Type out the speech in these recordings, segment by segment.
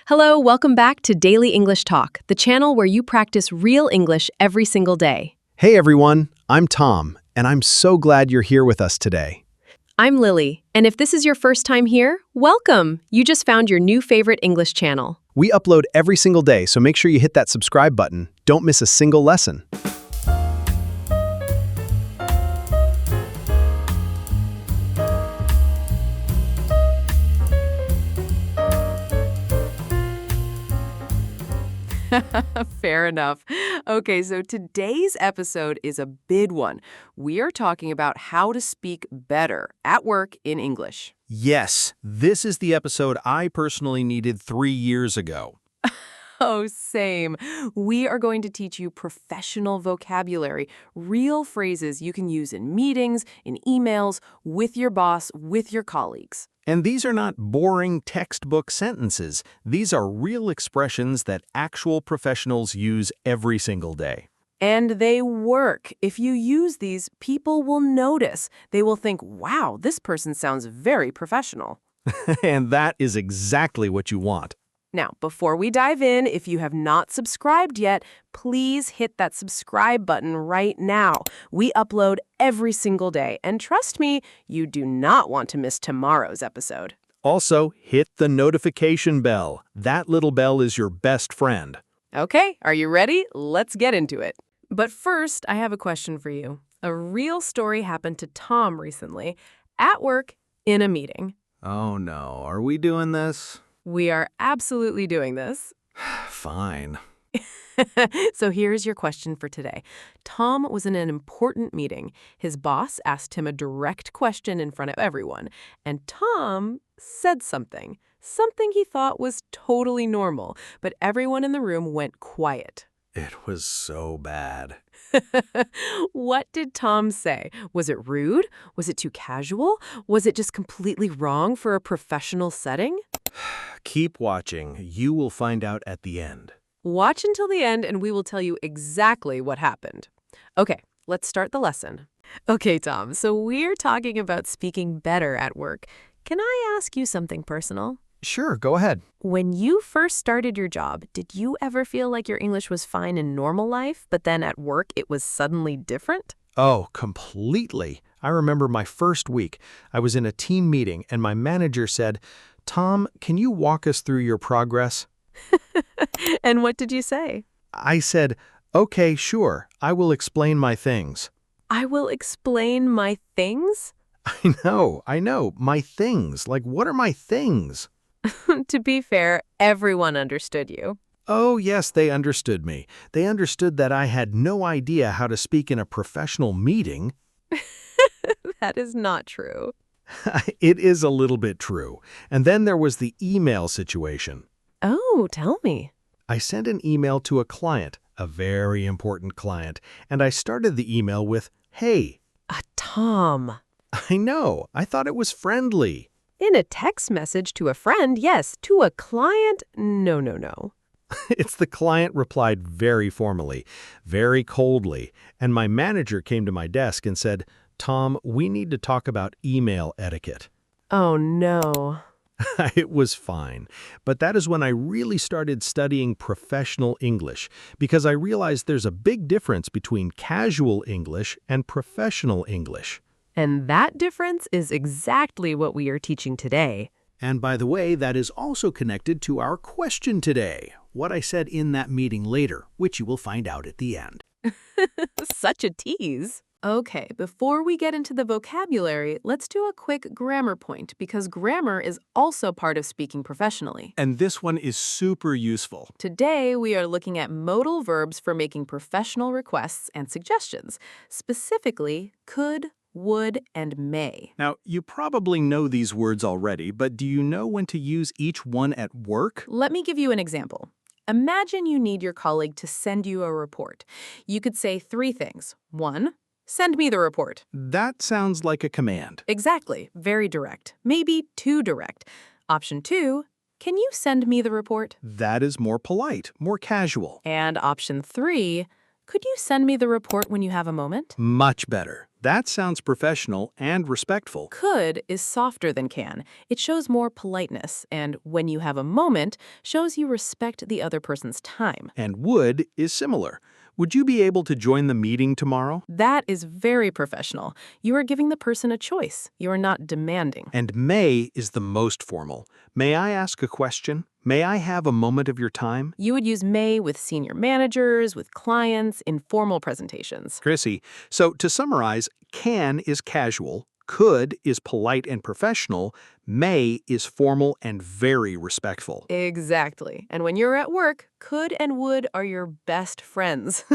Hello, welcome back to Daily English Talk, the channel where you practice real English every single day. Hey everyone, I'm Tom, and I'm so glad you're here with us today. I'm Lily, and if this is your first time here, welcome! You just found your new favorite English channel. We upload every single day, so make sure you hit that subscribe button. Don't miss a single lesson. Fair enough. Okay, so today's episode is a big one. We are talking about how to speak better at work in English. Yes, this is the episode I personally needed 3 years ago. Oh, same. We are going to teach you professional vocabulary, real phrases you can use in meetings, in emails, with your boss, with your colleagues. And these are not boring textbook sentences. These are real expressions that actual professionals use every single day. And they work. If you use these, people will notice. They will think, wow, this person sounds very professional. And that is exactly what you want. Now, before we dive in, if you have not subscribed yet, please hit that subscribe button right now. We upload every single day, and trust me, you do not want to miss tomorrow's episode. Also, hit the notification bell. That little bell is your best friend. Okay, are you ready? Let's get into it. But first, I have a question for you. A real story happened to Tom recently, at work, in a meeting. Oh no, are we doing this? We are absolutely doing this. Fine. So here's your question for today. Tom was in an important meeting. His boss asked him a direct question in front of everyone, and Tom said something he thought was totally normal, but everyone in the room went quiet. It was so bad. What did Tom say? Was it rude? Was it too casual? Was it just completely wrong for a professional setting? Keep watching. You will find out at the end. Watch until the end and we will tell you exactly what happened. Okay, let's start the lesson. Okay, Tom, so we're talking about speaking better at work. Can I ask you something personal? Sure, go ahead. When you first started your job, did you ever feel like your English was fine in normal life, but then at work it was suddenly different? Oh, completely. I remember my first week. I was in a team meeting and my manager said, "Tom, can you walk us through your progress?" And what did you say? I said, "Okay, sure. I will explain my things." I will explain my things? I know. My things. Like, what are my things? To be fair, everyone understood you. Oh, yes, they understood me. They understood that I had no idea how to speak in a professional meeting. That is not true. It is a little bit true. And then there was the email situation. Oh, tell me. I sent an email to a client, a very important client, and I started the email with, "Hey." Tom. I know. I thought it was friendly. In a text message to a friend, yes. To a client, no. It's the client replied very formally, very coldly, and my manager came to my desk and said, "Tom, we need to talk about email etiquette." Oh, no. It was fine, but that is when I really started studying professional English, because I realized there's a big difference between casual English and professional English. And that difference is exactly what we are teaching today. And by the way, that is also connected to our question today, what I said in that meeting later, which you will find out at the end. Such a tease. Okay, before we get into the vocabulary, let's do a quick grammar point, because grammar is also part of speaking professionally. And this one is super useful. Today, we are looking at modal verbs for making professional requests and suggestions, specifically could, would, and may. Now, you probably know these words already, but do you know when to use each one at work? Let me give you an example. Imagine you need your colleague to send you a report. You could say 3 things. 1, send me the report. That sounds like a command. Exactly. Very direct. Maybe too direct. Option 2, can you send me the report? That is more polite, more casual. And option 3, could you send me the report when you have a moment? Much better. That sounds professional and respectful. Could is softer than can. It shows more politeness, and when you have a moment, shows you respect the other person's time. And would is similar. Would you be able to join the meeting tomorrow? That is very professional. You are giving the person a choice. You are not demanding. And may is the most formal. May I ask a question? May I have a moment of your time? You would use may with senior managers, with clients, in formal presentations. Chrissy, so to summarize, can is casual, could is polite and professional, may is formal and very respectful. Exactly. And when you're at work, could and would are your best friends.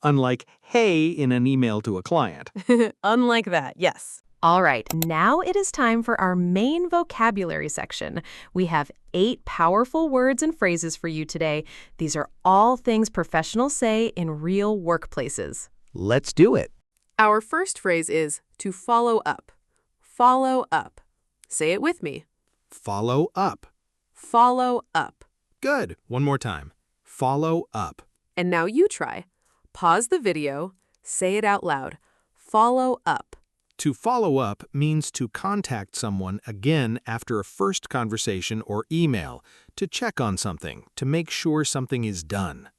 Unlike hey in an email to a client. Unlike that, yes. All right, now it is time for our main vocabulary section. We have 8 powerful words and phrases for you today. These are all things professionals say in real workplaces. Let's do it. Our first phrase is to follow up. Follow up. Say it with me. Follow up. Follow up. Good. One more time. Follow up. And now you try. Pause the video. Say it out loud. Follow up. To follow up means to contact someone again after a first conversation or email, to check on something, to make sure something is done.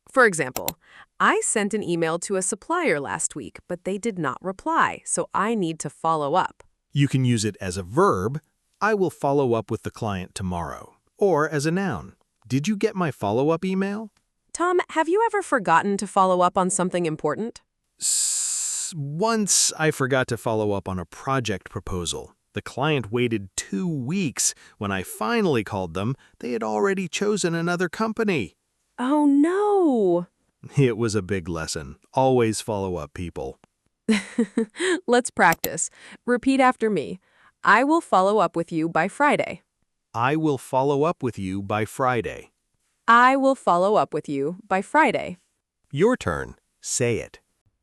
For example, I sent an email to a supplier last week, but they did not reply, so I need to follow up. You can use it as a verb, I will follow up with the client tomorrow, or as a noun. Did you get my follow-up email? Tom, have you ever forgotten to follow up on something important? Once I forgot to follow up on a project proposal. The client waited 2 weeks. When I finally called them, they had already chosen another company. Oh, no. It was a big lesson. Always follow up, people. Let's practice. Repeat after me. I will follow up with you by Friday. I will follow up with you by Friday. I will follow up with you by Friday. Your turn. Say it.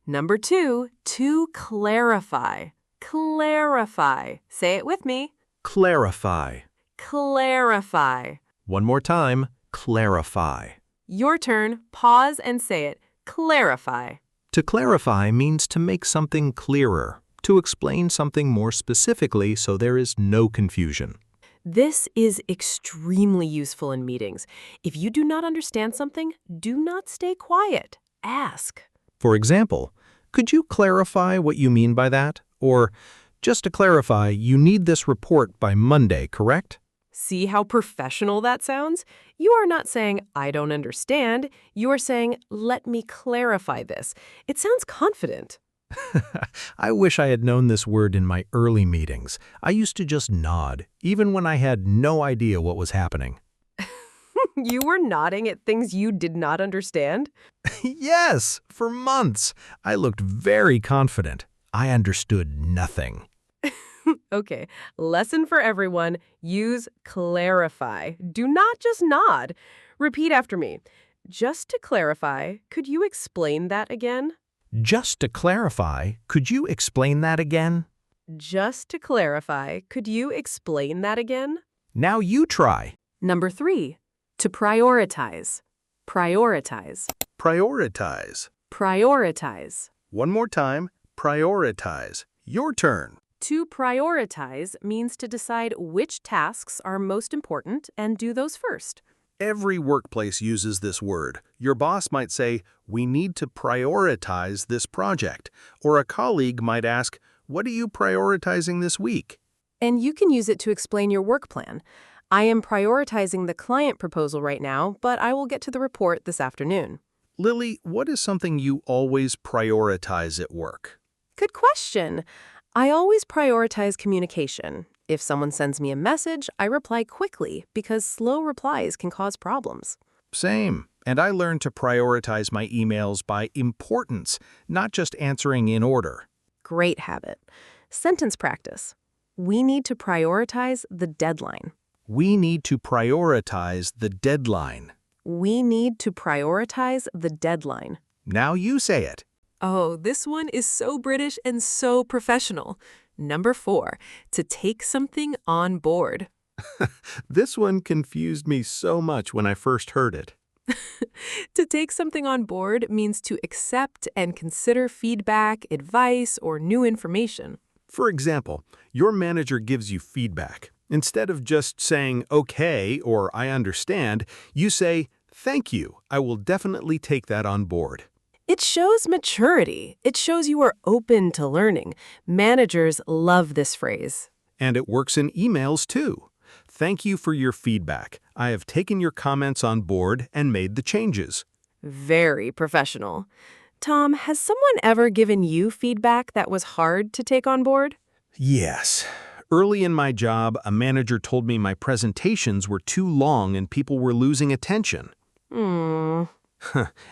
Number 2, to clarify. Clarify. Say it with me. Clarify. Clarify. One more time. Clarify. Your turn. Pause and say it. Clarify. To clarify means to make something clearer, to explain something more specifically so there is no confusion. This is extremely useful in meetings. If you do not understand something, do not stay quiet. Ask. For example, could you clarify what you mean by that? Or, just to clarify, you need this report by Monday, correct? See how professional that sounds? You are not saying, I don't understand. You are saying, let me clarify this. It sounds confident. I wish I had known this word in my early meetings. I used to just nod, even when I had no idea what was happening. You were nodding at things you did not understand? Yes, for months. I looked very confident. I understood nothing. Okay, lesson for everyone. Use clarify. Do not just nod. Repeat after me. Just to clarify, could you explain that again? Just to clarify, could you explain that again? Just to clarify, could you explain that again? Now you try. Number 3, to prioritize. Prioritize. Prioritize. Prioritize. One more time. Prioritize. Your turn. To prioritize means to decide which tasks are most important and do those first. Every workplace uses this word. Your boss might say, we need to prioritize this project. Or a colleague might ask, what are you prioritizing this week? And you can use it to explain your work plan. I am prioritizing the client proposal right now, but I will get to the report this afternoon. Lily, what is something you always prioritize at work? Good question. I always prioritize communication. If someone sends me a message, I reply quickly because slow replies can cause problems. Same. And I learned to prioritize my emails by importance, not just answering in order. Great habit. Sentence practice. We need to prioritize the deadline. We need to prioritize the deadline. We need to prioritize the deadline. Now you say it. Oh, this one is so British and so professional. Number 4, to take something on board. This one confused me so much when I first heard it. To take something on board means to accept and consider feedback, advice, or new information. For example, your manager gives you feedback. Instead of just saying, okay, or I understand, you say, thank you, I will definitely take that on board. It shows maturity. It shows you are open to learning. Managers love this phrase. And it works in emails too. Thank you for your feedback. I have taken your comments on board and made the changes. Very professional. Tom, has someone ever given you feedback that was hard to take on board? Yes. Early in my job, a manager told me my presentations were too long and people were losing attention. Hmm.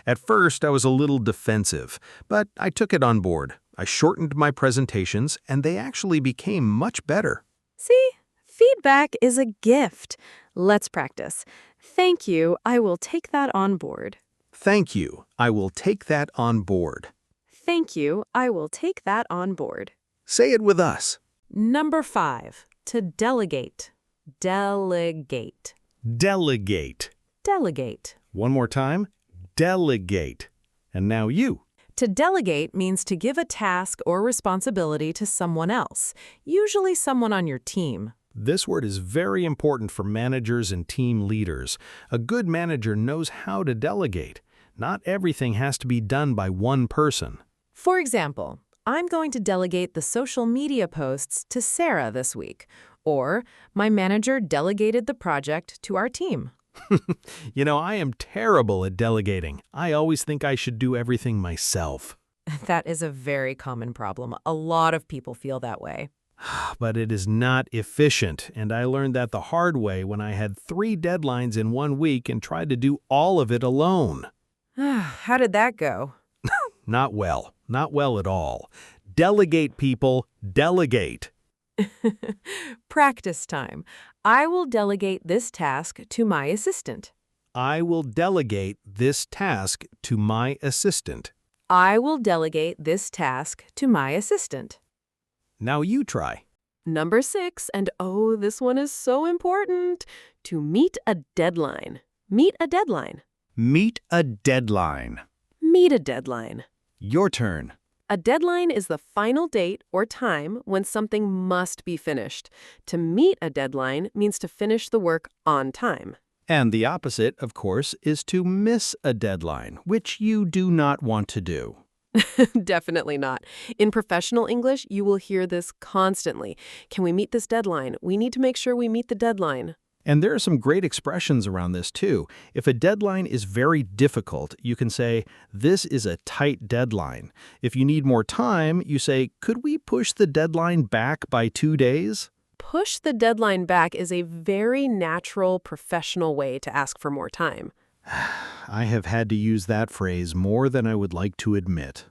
At first, I was a little defensive, but I took it on board. I shortened my presentations, and they actually became much better. See? Feedback is a gift. Let's practice. Thank you. I will take that on board. Thank you. I will take that on board. Thank you. I will take that on board. Say it with us. Number 5. To delegate. Delegate. Delegate. Delegate. One more time. Delegate. And now you. To delegate means to give a task or responsibility to someone else, usually someone on your team. This word is very important for managers and team leaders. A good manager knows how to delegate. Not everything has to be done by one person. For example, I'm going to delegate the social media posts to Sarah this week. Or, my manager delegated the project to our team. You know, I am terrible at delegating. I always think I should do everything myself. That is a very common problem. A lot of people feel that way. But it is not efficient, and I learned that the hard way when I had 3 deadlines in 1 week and tried to do all of it alone. How did that go? Not well. Not well at all. Delegate, people. Delegate. Practice time. I will delegate this task to my assistant. I will delegate this task to my assistant. I will delegate this task to my assistant. Now you try. Number 6, and oh, this one is so important. To meet a deadline. Meet a deadline. Meet a deadline. Meet a deadline. Your turn. A deadline is the final date or time when something must be finished. To meet a deadline means to finish the work on time. And the opposite, of course, is to miss a deadline, which you do not want to do. Definitely not. In professional English, you will hear this constantly. Can we meet this deadline? We need to make sure we meet the deadline. And there are some great expressions around this too. If a deadline is very difficult, you can say, this is a tight deadline. If you need more time, you say, could we push the deadline back by 2 days? Push the deadline back is a very natural, professional way to ask for more time. I have had to use that phrase more than I would like to admit.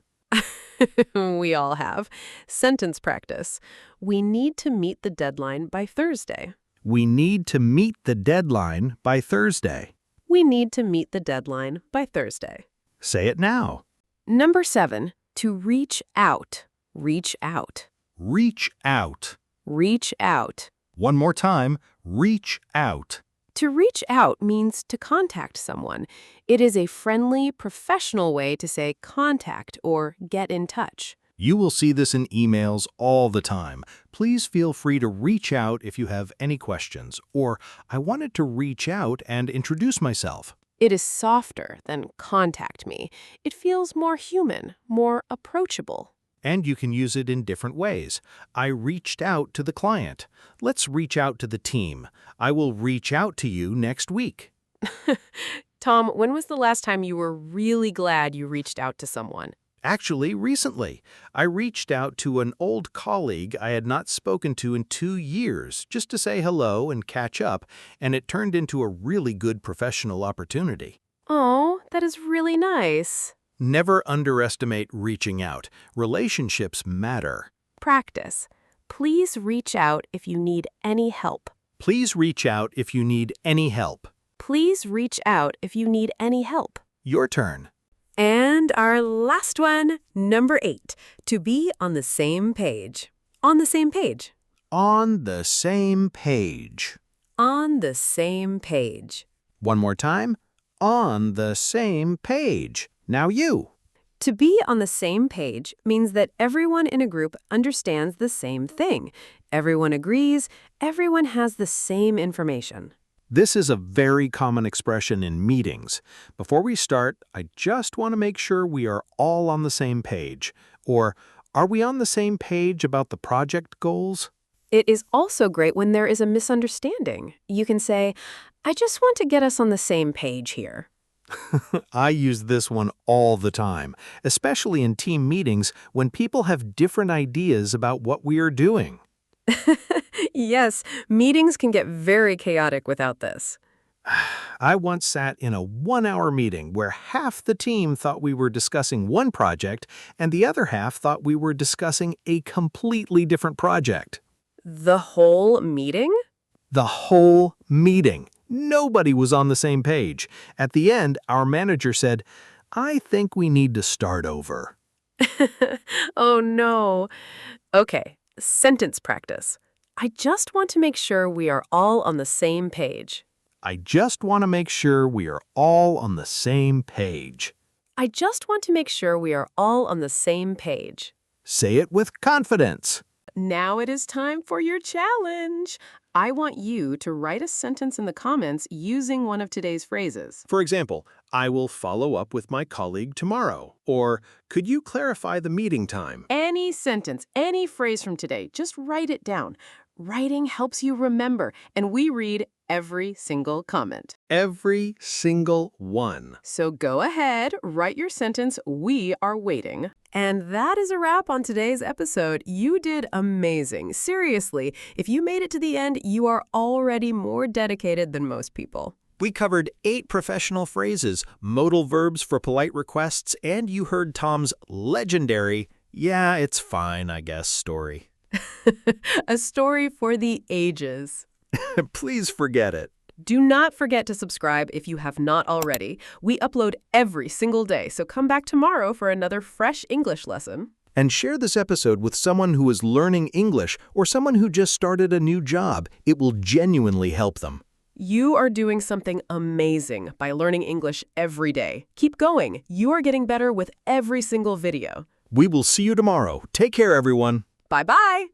We all have. Sentence practice. We need to meet the deadline by Thursday. We need to meet the deadline by Thursday. We need to meet the deadline by Thursday. Say it now. Number 7, to reach out. Reach out. Reach out. Reach out. One more time. Reach out. To reach out means to contact someone. It is a friendly, professional way to say contact or get in touch. You will see this in emails all the time. Please feel free to reach out if you have any questions, or I wanted to reach out and introduce myself. It is softer than contact me. It feels more human, more approachable. And you can use it in different ways. I reached out to the client. Let's reach out to the team. I will reach out to you next week. Tom, when was the last time you were really glad you reached out to someone? Actually, recently, I reached out to an old colleague I had not spoken to in 2 years just to say hello and catch up, and it turned into a really good professional opportunity. Oh, that is really nice. Never underestimate reaching out. Relationships matter. Practice. Please reach out if you need any help. Please reach out if you need any help. Please reach out if you need any help. Your turn. And our last one, number 8, to be on the same page. On the same page. On the same page. On the same page. One more time. on the same page. Now you. To be on the same page means that everyone in a group understands the same thing. Everyone agrees, everyone has the same information. This is a very common expression in meetings. Before we start, I just want to make sure we are all on the same page. Or, are we on the same page about the project goals? It is also great when there is a misunderstanding. You can say, I just want to get us on the same page here. I use this one all the time, especially in team meetings when people have different ideas about what we are doing. Yes, meetings can get very chaotic without this. I once sat in a 1-hour meeting where half the team thought we were discussing one project and the other half thought we were discussing a completely different project. The whole meeting? The whole meeting. Nobody was on the same page. At the end, our manager said, I think we need to start over. Oh no. Okay, sentence practice. I just want to make sure we are all on the same page. I just want to make sure we are all on the same page. I just want to make sure we are all on the same page. Say it with confidence. Now it is time for your challenge. I want you to write a sentence in the comments using one of today's phrases. For example, I will follow up with my colleague tomorrow. Or, could you clarify the meeting time? Any sentence, any phrase from today, just write it down. Writing helps you remember, and we read every single comment. Every single one. So go ahead, write your sentence. We are waiting. And that is a wrap on today's episode. You did amazing. Seriously, if you made it to the end, you are already more dedicated than most people. We covered 8 professional phrases, modal verbs for polite requests, and you heard Tom's legendary, yeah, it's fine, I guess, story. A story for the ages. Please forget it. Do not forget to subscribe if you have not already. We upload every single day, so come back tomorrow for another fresh English lesson. And share this episode with someone who is learning English or someone who just started a new job. It will genuinely help them. You are doing something amazing by learning English every day. Keep going. You are getting better with every single video. We will see you tomorrow. Take care, everyone. Bye-bye.